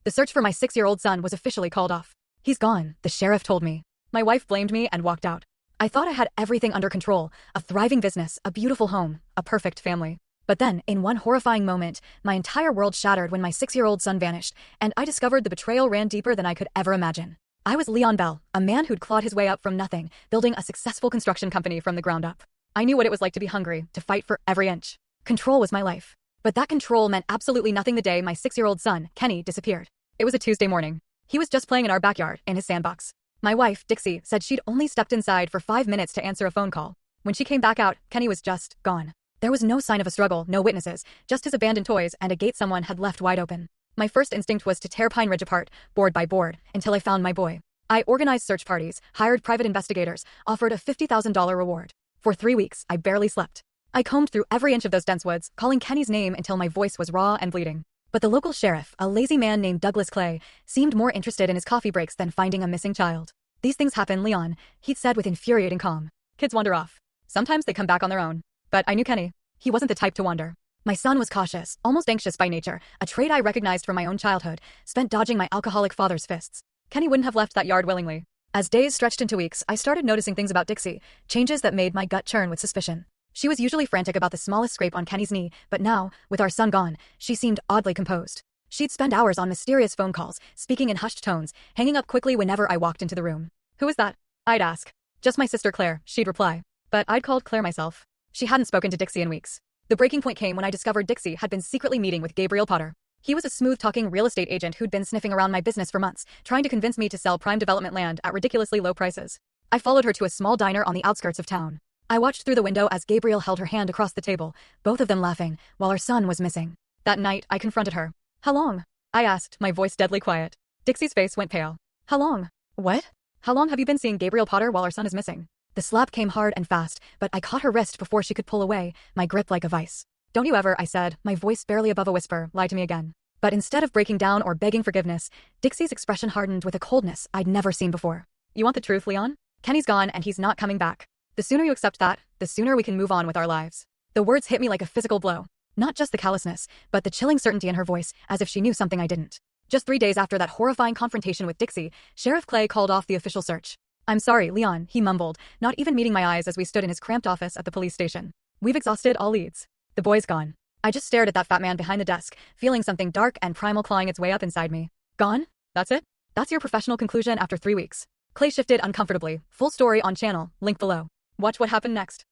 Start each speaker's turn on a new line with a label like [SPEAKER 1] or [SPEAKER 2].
[SPEAKER 1] The search for my 6-year-old son was officially called off. He's gone, the sheriff told me. My wife blamed me and walked out. I thought I had everything under control, a thriving business, a beautiful home, a perfect family. But then, in one horrifying moment, my entire world shattered when my 6-year-old son vanished, and I discovered the betrayal ran deeper than I could ever imagine. I was Leon Bell, a man who'd clawed his way up from nothing, building a successful construction company from the ground up. I knew what it was like to be hungry, to fight for every inch. Control was my life. But that control meant absolutely nothing the day my 6-year-old son, Kenny, disappeared. It was a Tuesday morning. He was just playing in our backyard, in his sandbox. My wife, Dixie, said she'd only stepped inside for 5 minutes to answer a phone call. When she came back out, Kenny was just gone. There was no sign of a struggle, no witnesses, just his abandoned toys and a gate someone had left wide open. My first instinct was to tear Pine Ridge apart, board by board, until I found my boy. I organized search parties, hired private investigators, offered a $50,000 reward. For 3 weeks, I barely slept. I combed through every inch of those dense woods, calling Kenny's name until my voice was raw and bleeding. But the local sheriff, a lazy man named Douglas Clay, seemed more interested in his coffee breaks than finding a missing child. "These things happen, Leon," he'd said with infuriating calm. "Kids wander off. Sometimes they come back on their own." But I knew Kenny. He wasn't the type to wander. My son was cautious, almost anxious by nature, a trait I recognized from my own childhood, spent dodging my alcoholic father's fists. Kenny wouldn't have left that yard willingly. As days stretched into weeks, I started noticing things about Dixie, changes that made my gut churn with suspicion. She was usually frantic about the smallest scrape on Kenny's knee, but now, with our son gone, she seemed oddly composed. She'd spend hours on mysterious phone calls, speaking in hushed tones, hanging up quickly whenever I walked into the room. "Who is that?" I'd ask. "Just my sister Claire," she'd reply. But I'd called Claire myself. She hadn't spoken to Dixie in weeks. The breaking point came when I discovered Dixie had been secretly meeting with Gabriel Potter. He was a smooth-talking real estate agent who'd been sniffing around my business for months, trying to convince me to sell prime development land at ridiculously low prices. I followed her to a small diner on the outskirts of town. I watched through the window as Gabriel held her hand across the table, both of them laughing, while our son was missing. That night, I confronted her. "How long?" I asked, my voice deadly quiet. Dixie's face went pale. "How long?" "What? How long have you been seeing Gabriel Potter while our son is missing?" The slap came hard and fast, but I caught her wrist before she could pull away, my grip like a vice. "Don't you ever," I said, my voice barely above a whisper, "lie to me again." But instead of breaking down or begging forgiveness, Dixie's expression hardened with a coldness I'd never seen before. "You want the truth, Leon? Kenny's gone and he's not coming back. The sooner you accept that, the sooner we can move on with our lives." The words hit me like a physical blow. Not just the callousness, but the chilling certainty in her voice, as if she knew something I didn't. Just 3 days after that horrifying confrontation with Dixie, Sheriff Clay called off the official search. "I'm sorry, Leon," he mumbled, not even meeting my eyes as we stood in his cramped office at the police station. "We've exhausted all leads. The boy's gone." I just stared at that fat man behind the desk, feeling something dark and primal clawing its way up inside me. "Gone? That's it? That's your professional conclusion after 3 weeks?" Clay shifted uncomfortably. Full story on channel, link below. Watch what happened next.